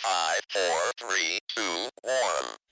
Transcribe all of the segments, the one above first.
5, 4, 3, 2, 1.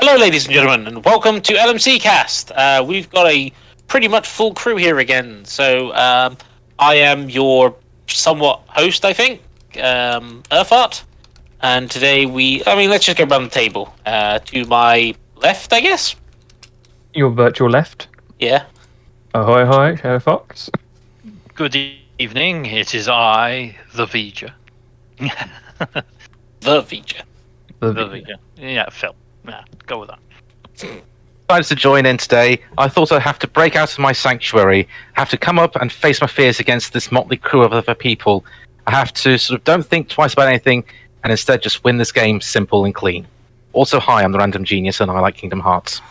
Hello, ladies and gentlemen, and welcome to LMC Cast. We've got a pretty much full crew here again. So I am your somewhat host, I think, Earthart. And today let's just go around the table. To my left, I guess. Your virtual left. Yeah. Ahoy, ahoy, Shadow Fox. Good evening, it is I, the Vija. The Vija. The Vija. Yeah, Phil. Yeah, go with that. Decided to join in today. I thought I'd have to break out of my sanctuary, have to come up and face my fears against this motley crew of other people. I have to sort of don't think twice about anything and instead just win this game simple and clean. Also, hi, I'm the Random Genius and I like Kingdom Hearts.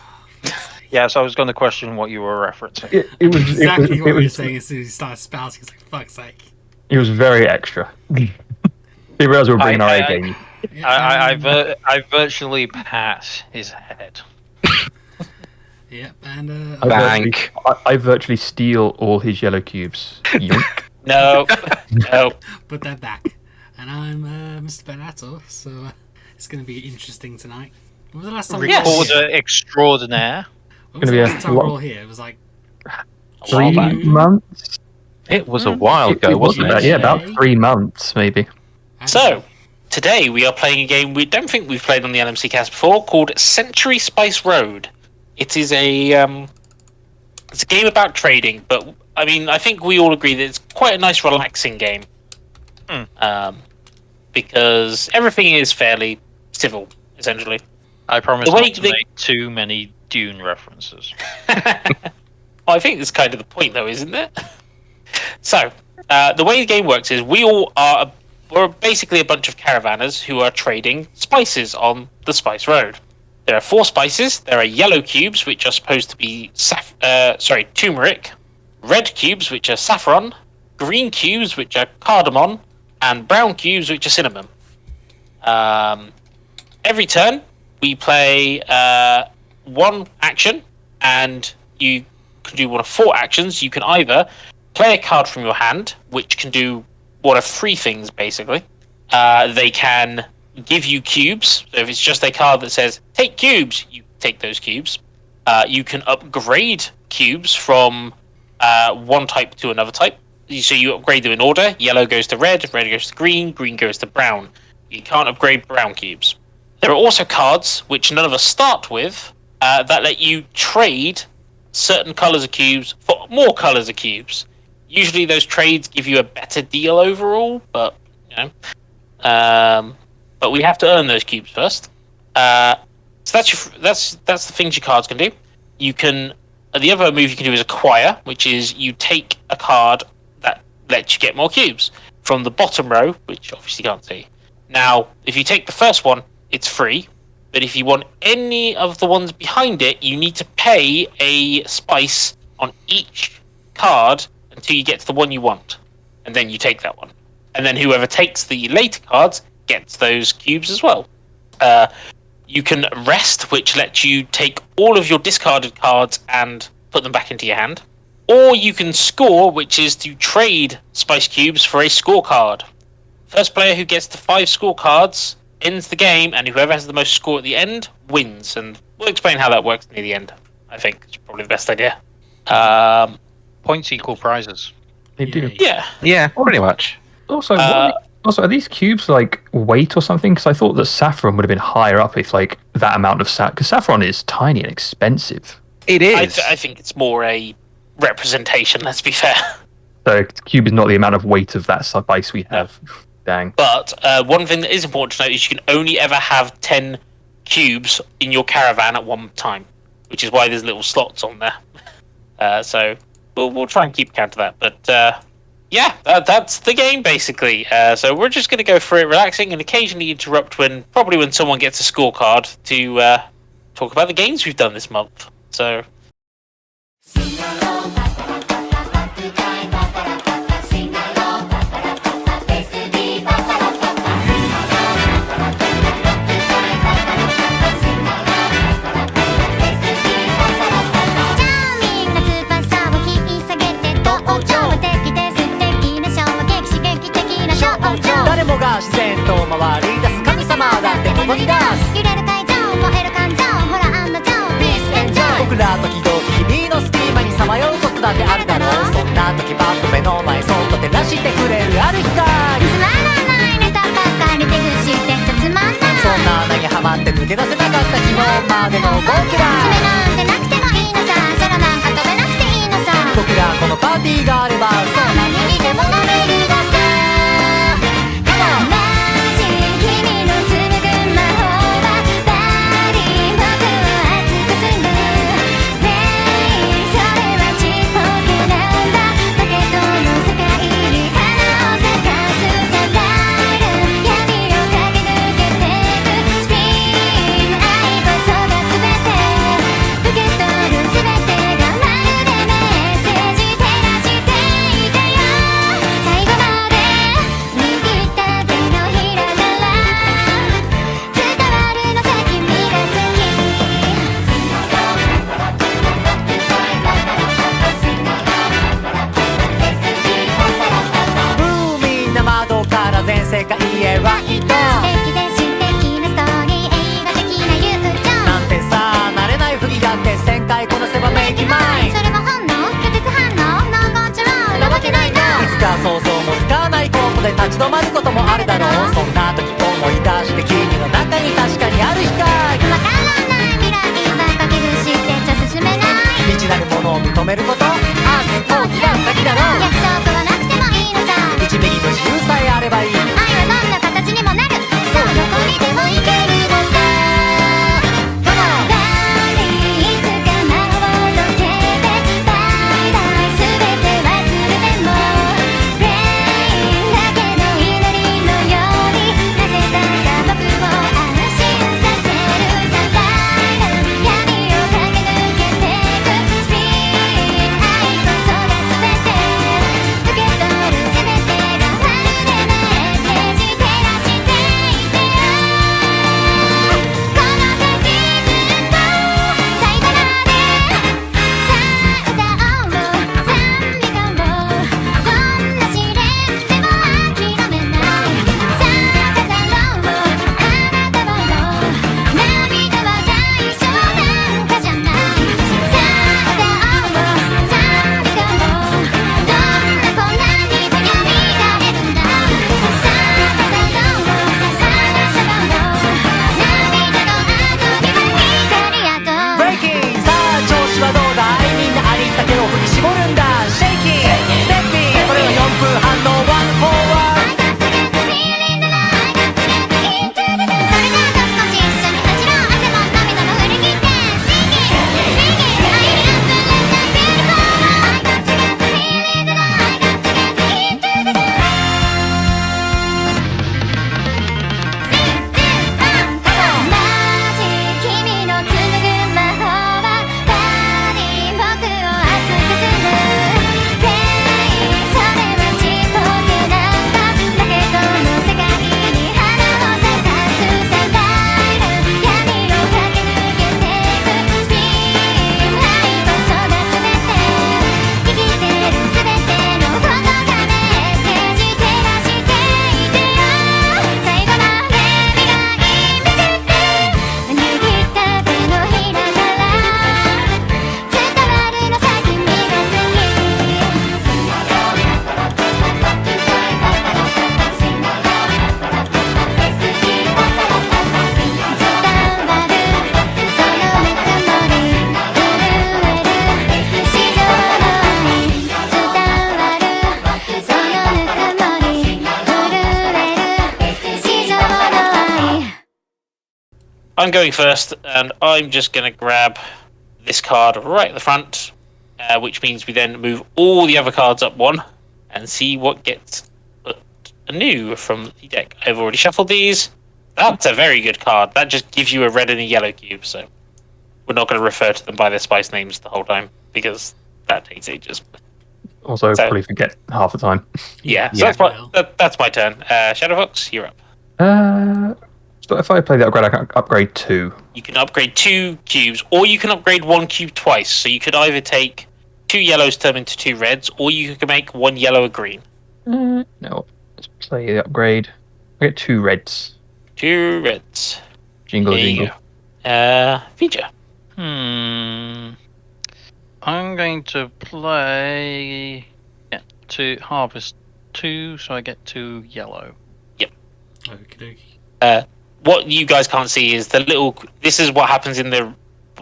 Yes, I was going to question what you were referencing. It was exactly what you were saying as soon as you started spouting. It's like, fuck's sake. It was very extra. They realised we were bringing our A game. I virtually pat his head. Yep, and I virtually steal all his yellow cubes. Yoink. No. put that back. And I'm Mr. Vanato, so it's going to be interesting tonight. When was the last time Recorder extraordinaire. When was the last time we were all here? It was like 3 months? It was a while ago, wasn't it? Yeah, about 3 months, maybe. So, today we are playing a game we don't think we've played on the LMC Cast before, called Century Spice Road. It is it's a game about trading, but I think we all agree that it's quite a nice, relaxing game. Because everything is fairly civil, essentially. I promise not to make too many Dune references. I think that's kind of the point, though, isn't it? So, the way the game works is we're basically a bunch of caravanners who are trading spices on the Spice Road. There are 4 spices. There are yellow cubes, which are supposed to be turmeric, red cubes, which are saffron, green cubes, which are cardamom, and brown cubes, which are cinnamon. Every turn, we play 1 action, and you can do one of 4 actions. You can either play a card from your hand, which can do one of 3 things, basically. They can give you cubes. So if it's just a card that says, take cubes, you take those cubes. You can upgrade cubes from one type to another type. So you upgrade them in order. Yellow goes to red goes to green goes to brown. You can't upgrade brown cubes. There are also cards, which none of us start with, that let you trade certain colours of cubes for more colours of cubes. Usually those trades give you a better deal overall, but but we have to earn those cubes first. So that's the things your cards can do. You can the other move you can do is acquire, which is you take a card that lets you get more cubes from the bottom row, which obviously you can't see. Now, if you take the first one, it's free, but if you want any of the ones behind it, you need to pay a spice on each card until you get to the one you want, and then you take that one. And then whoever takes the later cards gets those cubes as well. You can rest, which lets you take all of your discarded cards and put them back into your hand. Or you can score, which is to trade spice cubes for a scorecard. First player who gets to 5 scorecards ends the game, and whoever has the most score at the end wins. And we'll explain how that works near the end. I think it's probably the best idea. Points equal prizes. They do. Yeah, pretty much. Also, are these cubes like weight or something? Because I thought that saffron would have been higher up if like that amount of because saffron is tiny and expensive. It is. I think it's more a representation, let's be fair. So cube is not the amount of weight of that spice we have. Dang. But one thing that is important to note is you can only ever have 10 cubes in your caravan at one time, which is why there's little slots on there. So we'll try and keep count of that. But yeah, that's the game basically. So we're just going to go through it relaxing and occasionally interrupt when someone gets a scorecard to talk about the games we've done this month. So.自然と回り出す神様だってここに出す揺れる会場燃える感情ほらら時々日々の隙間にさまようことだってあるだろう。そんな時パッと目の前そっと照らしてくれるある日がつまらないネタばっかりで不してちゃつまんない。そんな穴にはまって抜け出せなかった昨日までの僕ら爪なんてなくてもいいのさ。空なんか飛べなくていいのさ。僕らこのパーティーがあればそう何にでもなれるださ。マジ君の紡ぐ魔法はバディ僕を熱くする。ねえそれはちっぽけなんだ。ポケットの世界に花を咲かすサライル。闇を駆け抜けてくスピン愛こそが全て。受け取る全てがまるでメッセージ照らしていてよ。最後まで握った手のひらなら伝わるのさ君が好き。みんな窓から全世界へライト素敵で詩的なストーリー映画的な友情なんてさ慣れないふりだって1000回こなせばメイキマイそれは本能拒絶反応ノーコントロールなわけないの。いつか想像もつかないコンボで立ち止まることもあるだろう。そんな時思い出して君の中に確かにある日がわからない未来ばかけ不してちゃ進めない。未知なるものを認めること明日大きな先だろう。約束はなくてもいいのさ。 1ミリの自由さえあればいい。愛はどんな形にもなる。そうどこにでも行けるのさ。いつか魔を解けて大々すべて忘れてもプレイだけの祈りのようになぜだか僕を安心させるサライル。闇を駆け抜けてくスピン愛こそが全て。受け取る全てがまるでメッセージ照らしていてよ。この先ずっと最後までさあ歌おう賛美歌をどんな試練でも諦めない。さあ飾ろう花束を涙は対象なんかじゃない。さあ歌おう賛美歌をどんな困難にも蘇れるんだ。さあ飾ろう花束を涙の後には光やと。ブレイキンさあ調子はどうだい。みんなありったけを振り絞るんだ。シェイキンステッピンこれは4分半のワンフォーワー I got to get the feeling that I got to get into the dance。 それじゃあ少し一緒に走ろう。汗も涙も振り切って Sing it Sing it I am the left and beautiful。 I got to get the feeling that I got to get into the dance。 マジ君の紡ぐ魔法はバディ僕を熱くする。プレイそれはちっぽけなんだ。だけどの世界に花を咲かすサライル。闇を駆け抜けてくスピン愛こそが全て。生きてる全てのことがメッセージ照らしていてよ。最後まで未来見せて握った手のひらなら伝わるのさ君が好き。伝わるそのぬくもり震える史上の愛。伝わるそのぬくもり震える史上の愛。 I'm going first, and I'm just going to grab this card right at the front, which means we then move all the other cards up one and see what gets put anew from the deck. I've already shuffled these. That's a very good card. That just gives you a red and a yellow cube, so we're not going to refer to them by their spice names the whole time, because that takes ages. Also, So- probably forget half the time. Yeah, so that's my turn. Shadowfox, you're up. So if I play the upgrade, I can upgrade 2. You can upgrade 2 cubes, or you can upgrade 1 cube twice. So you could either take 2 yellows turn into 2 reds, or you could make 1 yellow a green. No, let's play the upgrade. I get 2 reds. 2 reds. Jingle There you jingle. go. Feature. going to play to harvest 2, so I get 2 yellow. Okie dokie. What you guys can't see is the little. This is what happens in the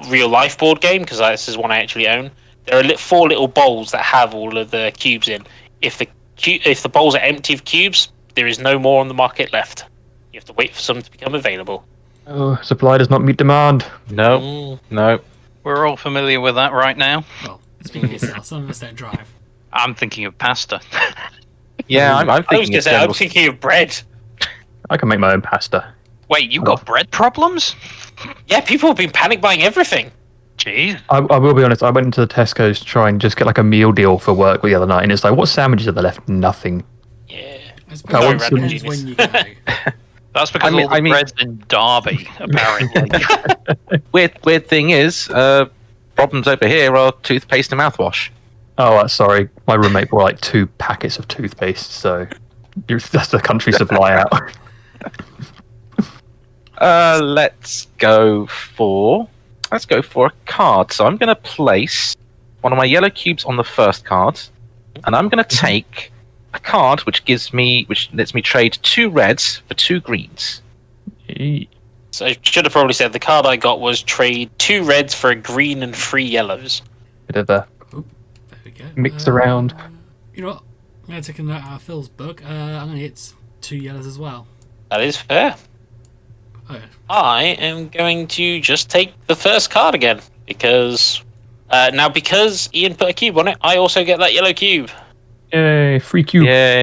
real life board game, because this is one I actually own. There are 4 little bowls that have all of the cubes in. If the bowls are empty of cubes, there is no more on the market left. You have to wait for some to become available. Oh, supply does not meet demand. No, no. We're all familiar with that right now. Well, speak for yourself. Some of us don't drive. I'm thinking of pasta. Yeah, I'm I was thinking. going to say, I'm thinking of bread. I can make my own pasta. Wait, you got bread problems? Yeah, people have been panic buying everything. Jeez. I will be honest, I went into the Tesco's to try and just get like a meal deal for work the other night, and it's like, what sandwiches are there left? Nothing. Yeah. It's I want some- depends when you go. That's because all the bread's in Derby, apparently. Weird thing is, problems over here are toothpaste and mouthwash. Oh, sorry. My roommate brought like 2 packets of toothpaste, so that's the country supply out. Let's go for a card. So I'm going to place one of my yellow cubes on the first card, and I'm going to take a card which lets me trade 2 reds for 2 greens. So I should have probably said the card I got was trade 2 reds for a green and 3 yellows. Bit of a There we go. mix around. You know what? I'm going to take a note out of Phil's book. I'm going to hit 2 yellows as well. That is fair. Oh, yeah. I am going to just take the first card again, because because Ian put a cube on it, I also get that yellow cube. Yay, free cube. Yeah.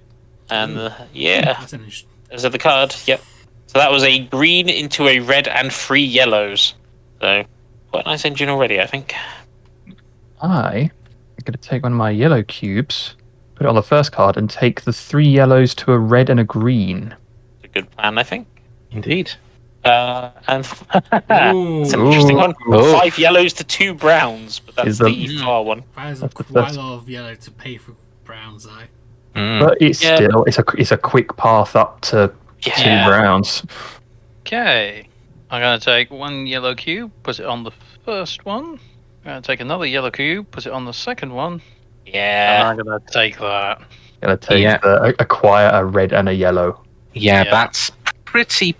And yeah, That's an interesting. there's the card. Yep. So that was a green into a red and 3 yellows. So quite a nice engine already, I think. I'm going to take one of my yellow cubes, put it on the first card, and take the 3 yellows to a red and a green. It's a good plan, I think. Indeed. And Ooh, it's an interesting one. Ooh. 5 yellows to 2 browns, but that's Is the the- far one. that is That's the quite first. a lot of yellow to pay for browns, though. But it's Yeah. still it's a quick path up to 2 Yeah. browns. Okay. I'm going to take 1 yellow cube, put it on the first one. I'm going to take another yellow cube, put it on the second one. And Yeah. I'm going to take that. Gonna take Yeah. acquire a red and a yellow. Yeah, Yeah. that's pretty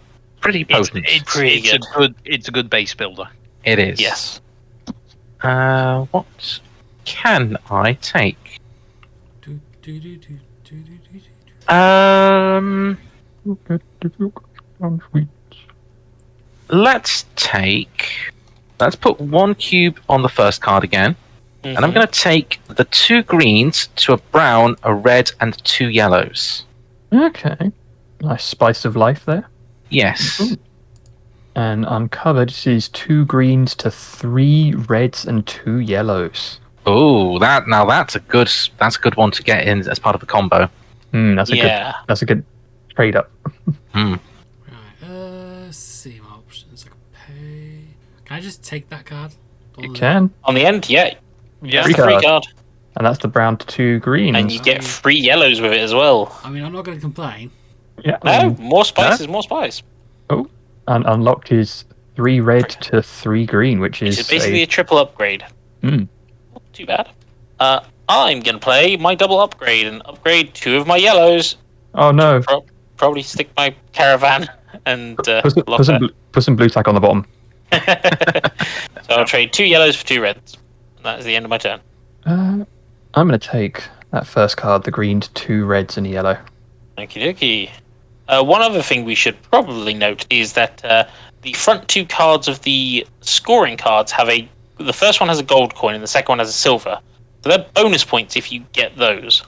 potent. It's a good base builder. It is. Yes. What can I take? Do, do, do, do, do, do, do, do. Let's put 1 cube on the first card again, and I'm going to take the 2 greens to a brown, a red, and 2 yellows. Okay, nice spice of life there. Yes. Ooh. And uncovered is 2 greens to 3 reds and 2 yellows. Oh, that's a good one to get in as part of the combo. That's a Yeah. that's a good trade up. Right, see my options. I can pay. Can I just take that card? You can, On the end, yeah. Yeah. That's the free card. card. and that's the brown to 2 greens. And you get 3 yellows with it as well. I mean, I'm not going to complain. Yeah. No, more spice is more spice. And unlocked is 3 red to 3 green, which Which is is basically a triple upgrade. Mm. Not too bad. I'm going to play my double upgrade and upgrade 2 of my yellows. oh no. Probably stick my caravan and Put some blue tack on the bottom. So I'll trade 2 yellows for 2 reds. That is the end of my turn. I'm going to take that first card, the green to 2 reds and a yellow. Okie dokie. One other thing we should probably note is that the front 2 cards of the scoring cards have the first one has a gold coin and the second one has a silver. So they're bonus points if you get those.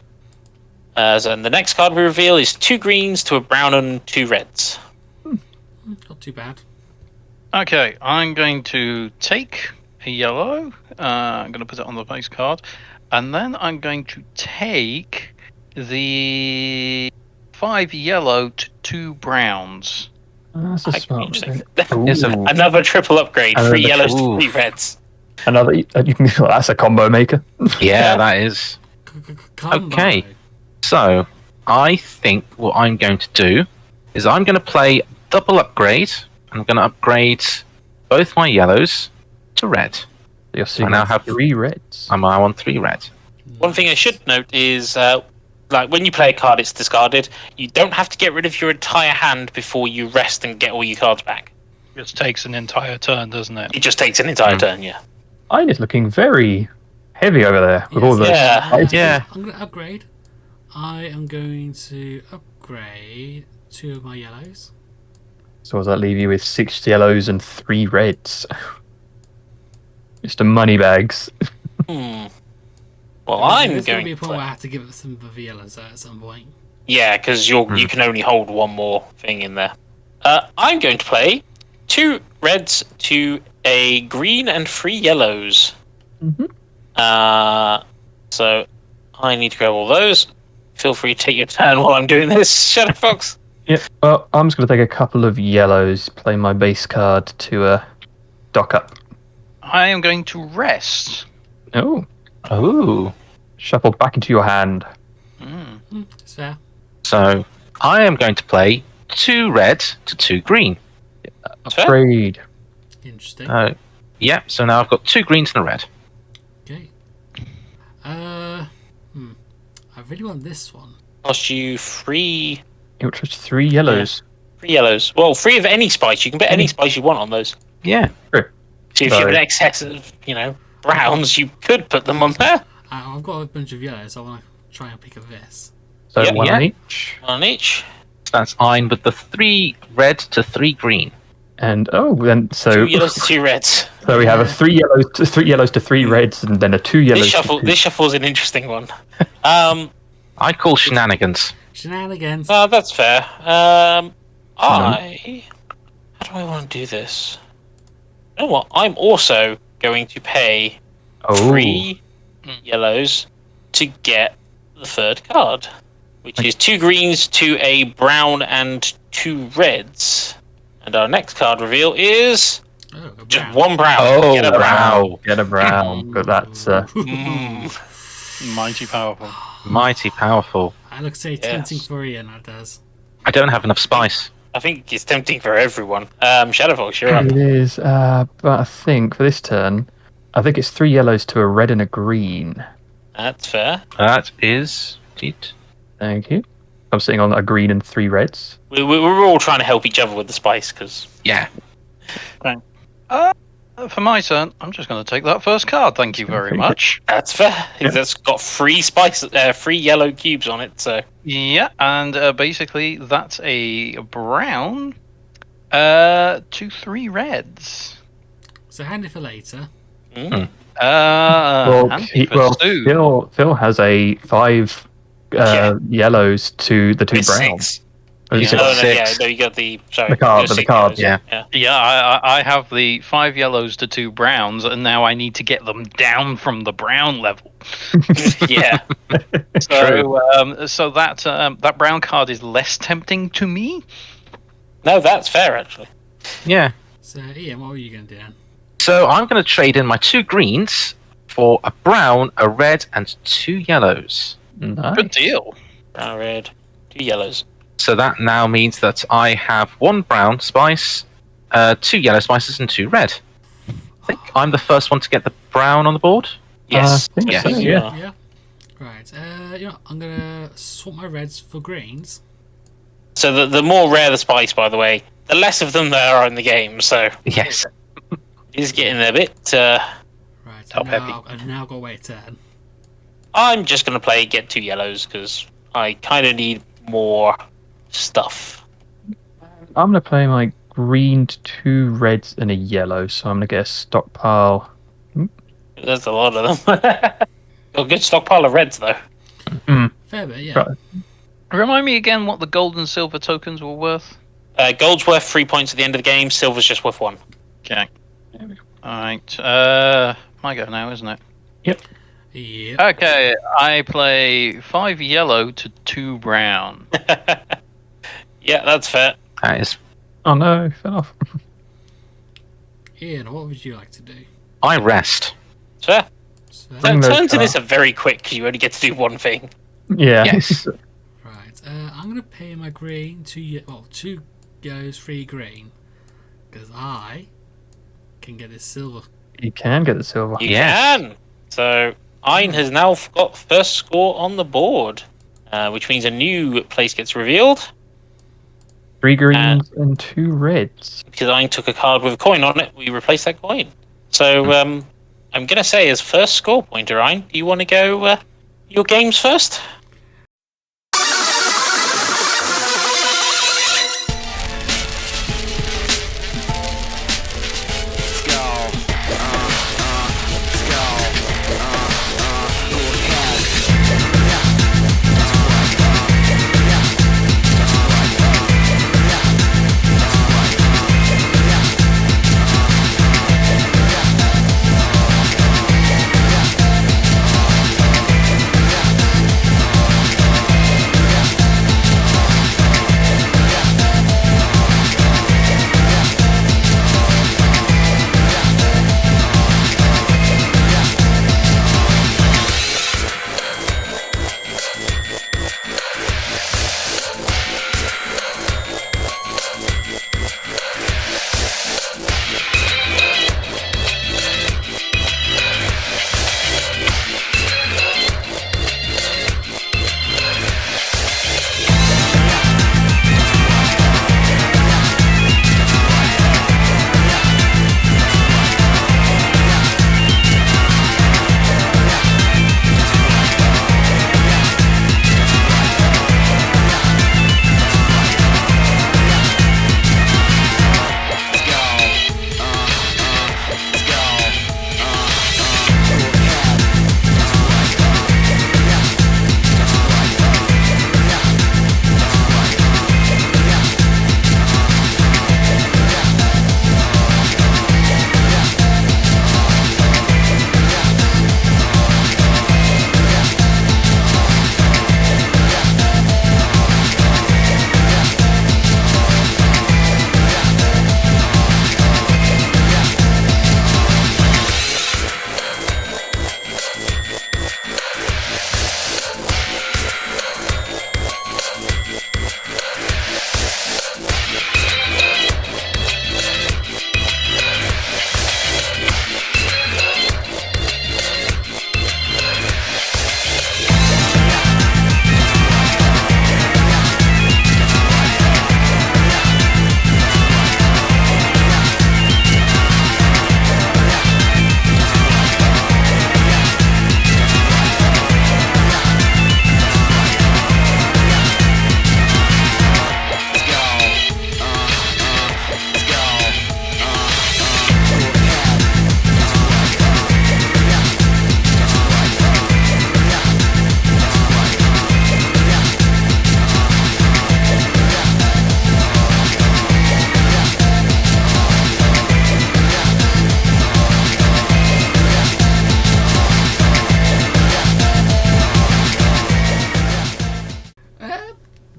And the next card we reveal is 2 greens to a brown and 2 reds. Not too bad. Okay, I'm going to take a yellow. I'm going to put it on the base card. And then I'm going to take the 5 yellow to 2 browns. That's a I- smart interesting. thing. It's a- Ooh. Another triple upgrade, Another 3 yellows to ooh. 3 reds. Another. You can, that's a combo maker. Yeah, that is. Combo. Okay. So, I think what I'm going to do is I'm going to play double upgrade. I'm going to upgrade both my yellows to red. You're seeing now on have- 3 reds. I'm now on 3 red. One thing I should note is, like when you play a card, it's discarded. You don't have to get rid of your entire hand before you rest and get all your cards back. It just takes an entire turn, doesn't it? It just takes an entire turn. Yeah. Mine is looking very heavy over there with all those. Yeah. Yeah. I'm going to upgrade. I am going to upgrade 2 of my yellows. So does that leave you with 6 yellows and 3 reds? Mr. Moneybags. Well, I'm There's going to going be a to point where I play. have to give it some of the yellows at some point. Yeah, because you can only hold one more thing in there. I'm going to play 2 reds to a green and 3 yellows. So I need to grab all those. Feel free to take your turn while I'm doing this, Shadow Fox. Yeah. Well, I'm just going to take a couple of yellows, play my base card to dock up. I am going to rest. Oh. Ooh. Shuffled back into your hand. It's fair. So I am going to play 2 red to 2 green. Fair. Trade. Interesting. Yeah, so now I've got 2 greens and a red. Okay. I really want this one. Cost you 3 It was 3 yellows. 3 yellows. Well, 3 of any spice. You can put any spice you want on those. Yeah. So if you have an excess of, browns, you could put them on there. I've got a bunch of yellows, so I want to try and pick a this. So Yep. 1 Yeah. on each. On each. That's Ein with the 3 red to 3 green. And then 2 yellows to 2 reds. so we have a 3 yellows to 3 reds, and then a 2 yellows. This shuffle is an interesting one. I call shenanigans. Shenanigans. That's fair. How do I want to do this? You know what? I'm also going to pay 3 yellows to get the 3rd card, which is 2 greens to a brown and 2 reds. And our next card reveal is Oh, a just brown. 1 brown. Oh, Get a brown. wow. Get a brown. But that's Mighty powerful. Mighty powerful. I look so tempting for Ian, that does. I don't have enough spice. I think it's tempting for everyone. Shadowfox, you're up. it is. But I think for this turn, I think it's 3 yellows to a red and a green. That's fair. That is it. Thank you. I'm sitting on a green and 3 reds. We're all trying to help each other with the spice, because... Yeah. For my turn, I'm just going to take that first card. Thank you very much. That's fair. That's got 3 3 yellow cubes on it, so... Yeah, and basically that's a brown to 3 reds. So handy for later. Handy for Stu. Phil has a 5 yellows to the 2 It's browns. 6. Oh, you Yeah. said No, six. you got the... Sorry. The card, you got the 6 card, yellows. yeah. Yeah, I have the 5 yellows to 2 browns, and now I need to get them down from the brown level. Yeah. So that brown card is less tempting to me. No, that's fair, actually. Yeah. So Ian, what were you going to do then? So I'm going to trade in my 2 greens for a brown, a red, and 2 yellows. Nice. Good deal. Brown, red, 2 yellows. So that now means that I have 1 brown spice, 2 yellow spices, and 2 red. I think I'm the first one to get the brown on the board. Yes. I think yes, so, you yeah. are. Yeah. Right. I'm going to swap my reds for greens. So the more rare the spice, by the way, the less of them there are in the game, so... Yes. It's getting a bit... Right. Top heavy. I've now got to wait a turn. I'm just going to get 2 yellows, because I kind of need more stuff. I'm going to play my green to 2 reds and a yellow, so I'm going to get a stockpile. There's a lot of them. A good stockpile of reds, though. Fair bit, yeah. Right. Remind me again what the gold and silver tokens were worth. Gold's worth 3 points at the end of the game, silver's just worth 1. Okay. Alright. My go now, isn't it? Yep. Yep. Okay, I play 5 yellow to 2 brown. Yeah, that's fair. That is. Oh no, it fell off. Ian, what would you like to do? I rest. It's fair. So, Bring those Turns in cards. this are very quick, because you only get to do 1 thing. Yeah. Yes. right. I'm going to pay my green 2 yellows, 3 green. Because I can get this silver You can get the silver. You Yes. can. So Ein has now got first score on the board, which means a new place gets revealed. 3 greens and 2 reds. Because Ein took a card with a coin on it, we replace that coin. So I'm going to say as first score pointer, Ein, do you want to go your games first?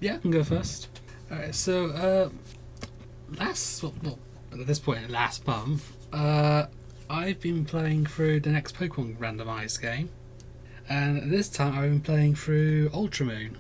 Yeah, I can go first. Alright, so at this point, last month, I've been playing through the next Pokemon randomized game, and this time I've been playing through Ultra Moon.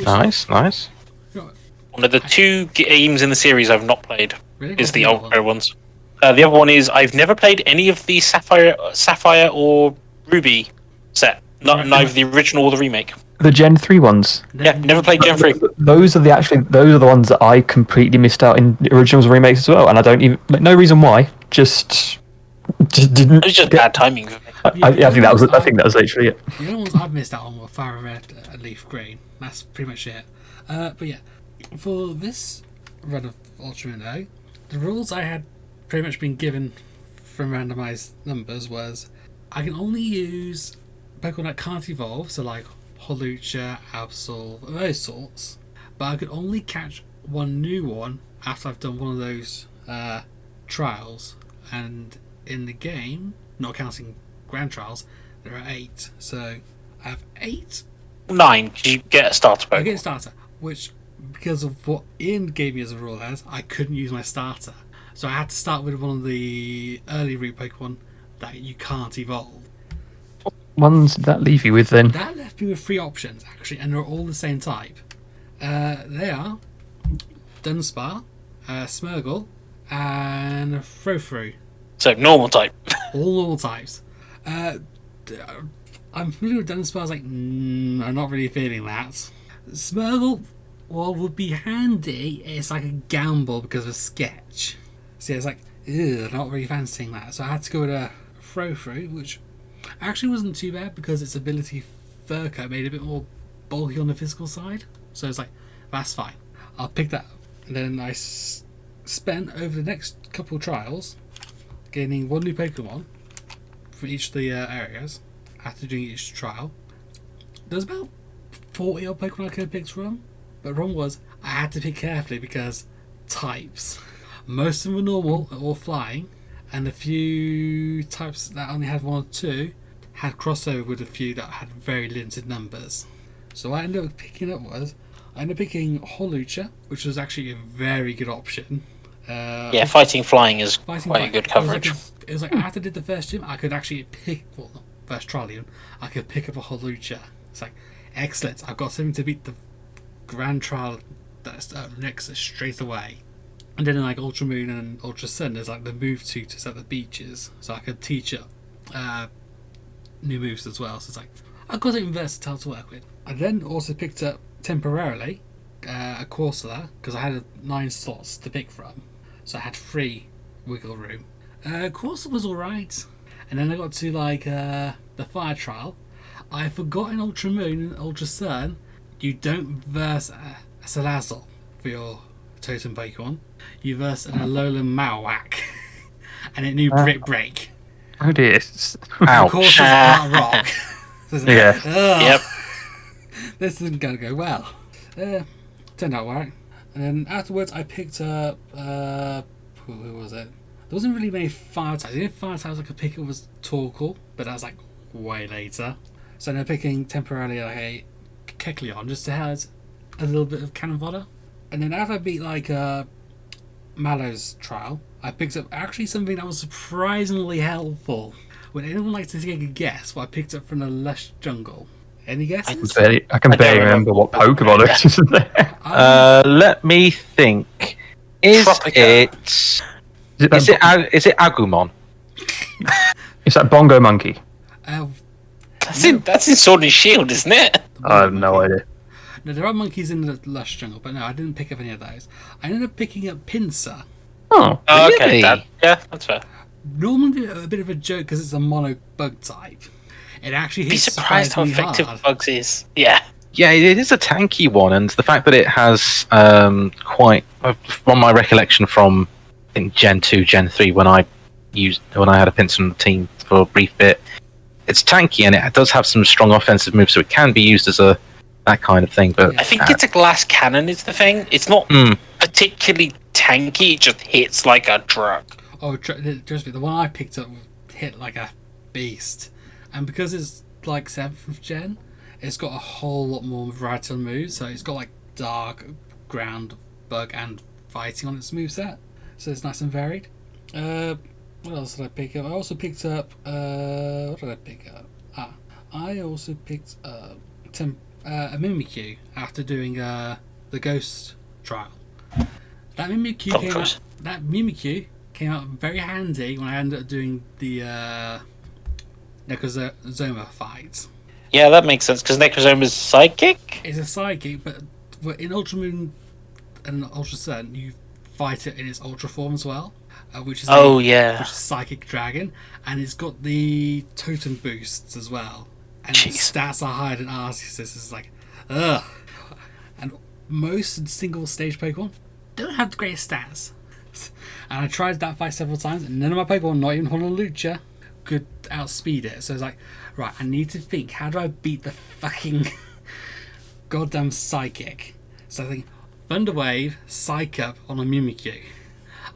Nice. One of the 2 games in the series I've not played Really? is What's the other Ultra ones. The other one is I've never played any of the Sapphire or Ruby set. Neither the original or the remake. The Gen 3 ones. Yeah, never played Gen 3. Those are the ones that I completely missed out in the originals and remakes as well, and I don't even no reason why. Just didn't. It was just bad timing for me. I think that was literally it. The only ones I've missed out on were Fire Red and Leaf Green. That's pretty much it. But yeah, for this run of Ultra Moon though, the rules I had pretty much been given from randomized numbers was I can only use Pokemon that can't evolve, so like Holucha, Absol, those sorts. But I could only catch one new one after I've done one of those trials. And in the game, not counting Grand Trials, there are 8. So I have 8. 9, because you get a starter I Pokemon. get a starter, which, because of what Ian gave me as a rule as, I couldn't use my starter. So I had to start with one of the early route Pokemon that you can't evolve. Ones that leave you with then. That left me with 3 options, actually, and they're all the same type. They are Dunsparce, Smeargle, and Frofru. So normal type. All normal types. I'm familiar with Dunsparce. I was like, I'm not really feeling that. Smirgle, well, would be handy. It's like a gamble because of sketch. So it's like, not really fancying that. So I had to go with a throw through, which actually wasn't too bad because its ability Fur Coat made it a bit more bulky on the physical side. So it's like, that's fine. I'll pick that up. And then I spent over the next couple of trials gaining 1 new Pokemon for each of the areas after doing each trial. There's about 40 odd Pokemon I could have picked from, but wrong was I had to pick carefully because types. Most of them were normal or flying, and a few types that only had 1 or 2 had crossover with a few that had very limited numbers. So what I ended up picking up was I ended up picking Holucha, which was actually a very good option. Yeah, fighting flying is Fighting quite a Flying. good coverage. It was like after I did the first gym, I could actually pick, well, not first trial even, I could pick up a Holucha. It's like, excellent, I've got something to beat the Grand Trial that's next straight away. And then in like Ultra Moon and Ultra Sun, there's like the move tutors at the beaches, so I could teach up new moves as well. So it's like, I've got something versatile to work with. I then also picked up temporarily a Corsola, because I had 9 slots to pick from. So I had 3 wiggle room. Corsola was alright. And then I got to like the Fire Trial. I forgot in Ultra Moon and Ultra Sun, you don't verse a Salazzle for your totem Pokemon. You verse an Alolan Marowak. And it knew Brick Break. Oh dear. Of Ouch. course, it's part rock. So it's like, Yeah. "Ugh, Yep. this isn't going to go well. Turned out alright. And then afterwards, I picked up. Who was it? There wasn't really many fire types. The only fire types I could pick up was Torkoal, but that was like way later. So I'm picking temporarily like a Kecleon just to have a little bit of cannon fodder. And then after I beat like Mallow's trial, I picked up actually something that was surprisingly helpful. Would anyone like to take a guess what I picked up from the lush jungle? Any guesses? I can I don't barely remember what Pokemon it is, isn't there? Let me think. Is Tropica. is it Agumon? It's that Bongo Monkey. That's in Sword and Shield, isn't it? I have no idea. No, there are monkeys in the lush jungle, but no, I didn't pick up any of those. I ended up picking up Pinsir. Oh, Oh, okay. Really? Yeah, that's fair. Normally a bit of a joke because it's a mono bug type. It actually Be hits surprised how surprisingly effective hard. Bugs is. Yeah. Yeah, it is a tanky one, and the fact that it has quite, from my recollection from in Gen 2, Gen 3, when I had a Pinsir on the team for a brief bit, it's tanky and it does have some strong offensive moves, so it can be used as that kind of thing. But I think it's a glass cannon is the thing. It's not particularly tanky, it just hits like a truck. Oh, trust me, the one I picked up hit like a beast. And because it's like 7th gen, it's got a whole lot more variety of moves. So it's got like dark, ground, bug, and fighting on its moveset. So it's nice and varied. What else did I pick up? I also picked up. What did I pick up? I also picked up a Mimikyu after doing the Ghost trial. That Mimikyu came out very handy when I ended up doing the Necrozoma fight. Yeah, that makes sense, because Necrozome is psychic? It's a psychic, but in Ultra Moon and Ultra Sun, you fight it in its Ultra form as well, which is yeah. which is Psychic Dragon, and it's got the totem boosts as well. And its Jeez. stats are higher than Arceus. It's like, ugh. And most single stage Pokemon don't have the greatest stats. And I tried that fight several times, and none of my Pokemon, not even Holucha, could outspeed it. So it's like, right, I need to think, how do I beat the fucking goddamn Psychic? So I think, Thunder Wave, Psych Up on a Mimikyu.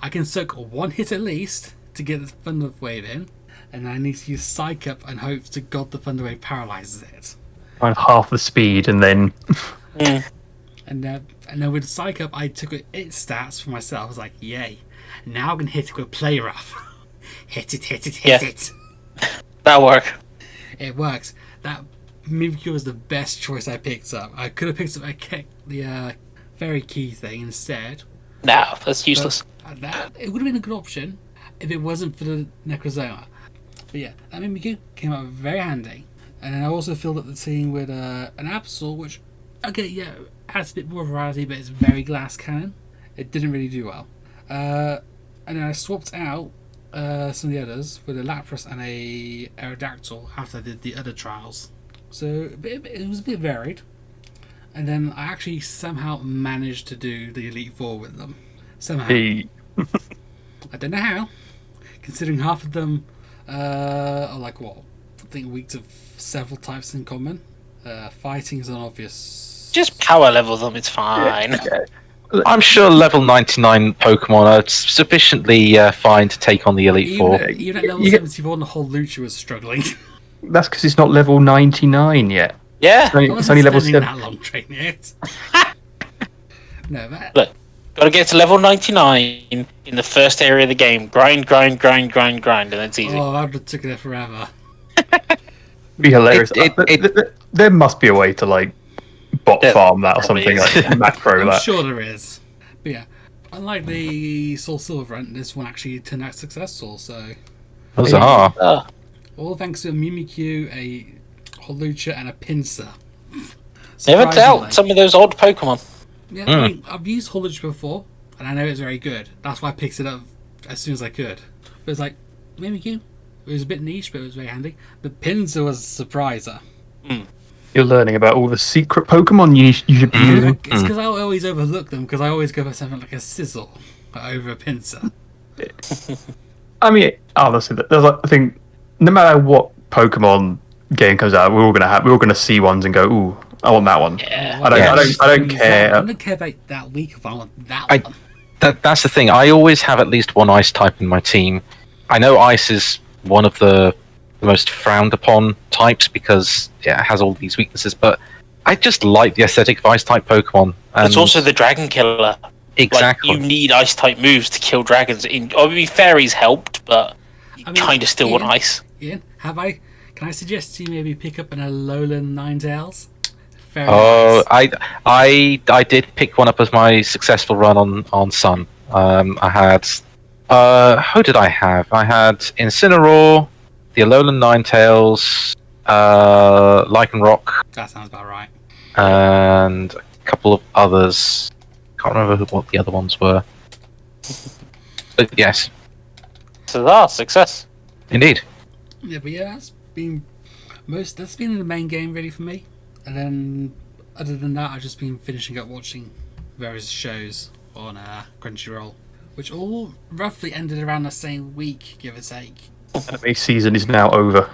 I can soak 1 hit at least to get the Thunder Wave in, and I need to use Psych Up and hope to God the Thunder Wave paralyzes it. on half the speed, and then And then with Psych Up, I took its stats for myself. I was like, yay. Now I can hit it with Play Rough. hit it. Yeah. That'll work. It works. That Mimikyu was the best choice I picked up. I could have picked up the Fairy Key thing instead. No, that's useless. It would have been a good option. if it wasn't for the Necrozoma. But yeah, that Mimikyu came out very handy. And then I also filled up the team with an Absol, which, okay, yeah, adds a bit more variety, but it's very glass cannon. It didn't really do well. And then I swapped out some of the others with a Lapras and a Aerodactyl after I did the other trials. So it was a bit varied. And then I actually somehow managed to do the Elite Four with them. Somehow. Hey. I don't know how, considering half of them are like, what, I think weak to several types in common. Fighting is an obvious. Just power level them, it's fine. I'm sure level 99 Pokemon are sufficiently fine to take on the Elite Four. Even at level You get- 74, the whole Lucha was struggling. That's because it's not level 99 yet. Yeah. It's only, I it's wasn't only level spending 7. that long training it. No, that. Look, gotta get to level 99 in the first area of the game. Grind, grind, grind, grind, grind, and it's easy. Oh, that would have taken it forever. Be hilarious. It- There must be a way to like bot Yeah, farm that or probably something is. like macro I'm that. sure there is. But yeah, unlike the SoulSilver event, this one actually turned out successful. So, Huzzah. Oh, all thanks to a Mimikyu, a Holucha, and a Pinsir. never Surprisingly. doubt some of those old Pokemon. Yeah, I mean, I've used Holucha before, and I know it's very good. That's why I picked it up as soon as I could. But it's like, Mimikyu, it was a bit niche, but it was very handy. The Pinsir was a surpriser. You're learning about all the secret Pokemon you should be using. It's because I always overlook them, because I always go for something like a Sizzle over a Pinsir. I mean, honestly, there's like, I think no matter what Pokemon game comes out, we're all gonna see ones and go, "Ooh, I want that one." Yeah. I don't care. I don't care about that week if I want that I- one. That's the thing. I always have at least one ice type in my team. I know ice is one of the most frowned upon types because it has all these weaknesses, but I just like the aesthetic of ice type Pokemon. And It's also the Dragon Killer. exactly. Like, you need ice type moves to kill dragons. Obviously, fairies helped, but you I mean, kind of still want Ian, ice. Ian, can I suggest you maybe pick up an Alolan Ninetales? Very Oh, nice. I did pick one up as my successful run on Sun. I had who did I have? I had Incineroar, the Alolan Ninetales, Lycanroc, That sounds about right. and a couple of others. Can't remember what the other ones were. But yes, So success. indeed. Yeah, but yeah, that's been the main game really for me. And then, other than that, I've just been finishing up watching various shows on Crunchyroll, which all roughly ended around the same week, give or take. Anime season is now over.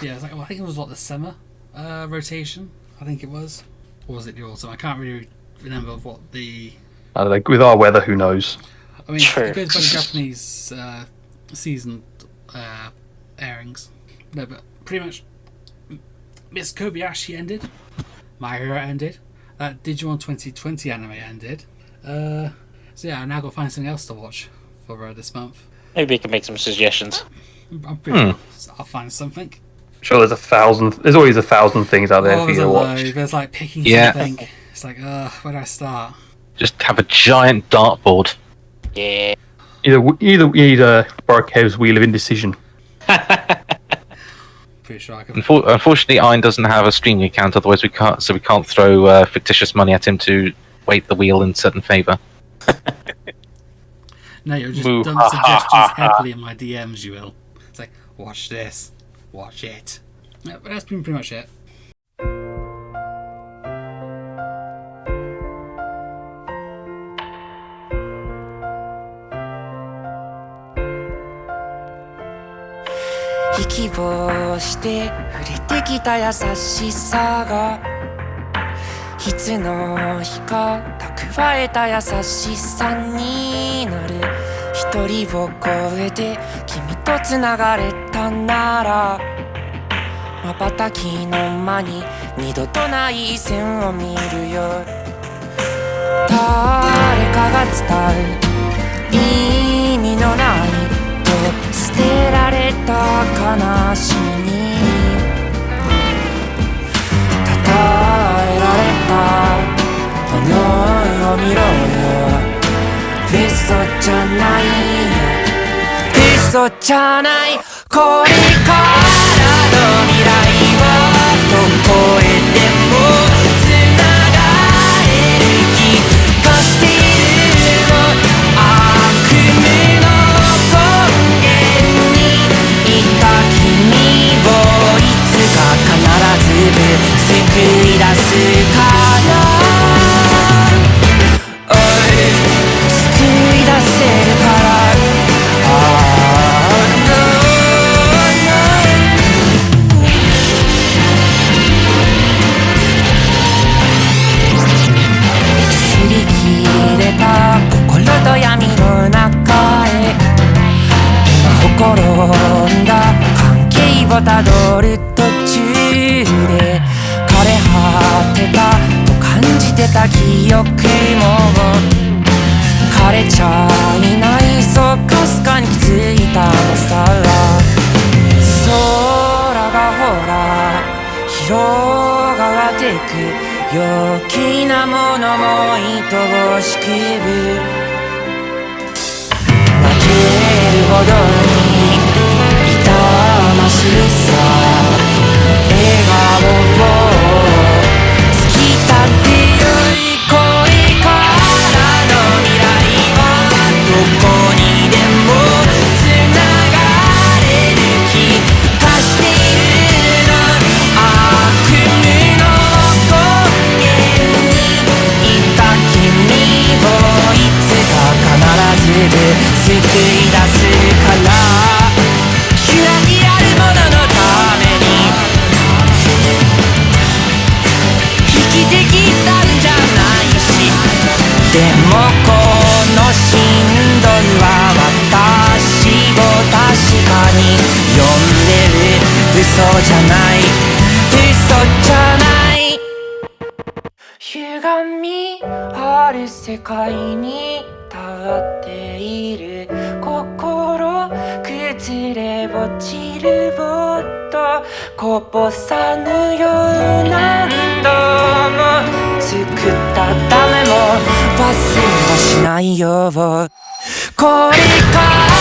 Yeah, it's like, well, I think it was the summer rotation. I think it was. Or was it the autumn? I can't really remember what the. I don't know, with our weather, who knows? I mean, True. it goes by the Japanese season airings. No, but pretty much, Miss Kobayashi ended. My Hero ended. Digimon 2020 anime ended. So yeah, I now got to find something else to watch for this month. Maybe you can make some suggestions. I'm pretty sure I'll find something. Sure, there's always 1,000 things out there Oh, for you there's to a watch. load. There's like picking Yeah. something. It's like, where do I start? Just have a giant dartboard. Yeah. Either Borokev's Wheel of Indecision. Pretty sure I can. Unfortunately, Iron doesn't have a streaming account, otherwise we can't throw fictitious money at him to weight the wheel in certain favour. No, you'll just Moo. dump suggestions heavily in my DMs, you will. It's like, watch this, watch it. Yeah, but that's been pretty much it.息をして触れてきた優しさがいつの日か蓄えた優しさになる一人を超えて君とつながれたなら瞬きの間に二度とない線を見るよ誰かが伝う意味のない捨てられた悲しみにたえられた想いを見ろよ嘘じゃないよ嘘嘘じゃない。これからの未来はどこへでもつながれる気がしているの。悪夢の根源にいた君をいつか必ず救い出すから救い出せるから擦り切れた心と闇の中へ今ほころんだ関係をたどる途中で枯れ果てたと感じてた記憶も枯れちゃいないそうかすかに気づいたのさ。空がほら広がってく余計なものも愛おしく泣けるほどに痛ましさ笑顔を突き立てよい。これからの未来どこにでもつながれる気がしているの。悪夢の根源にいた君をいつか必ず救い出すから揺らぎあるもののために生きてきたんじゃないしでもこのしんどいは私を確かに呼んでる。嘘じゃない嘘じゃない歪みある世界に立っている心崩れ落ちるぼっとこぼさぬよう何度も作ったためも忘れはしないよ。これから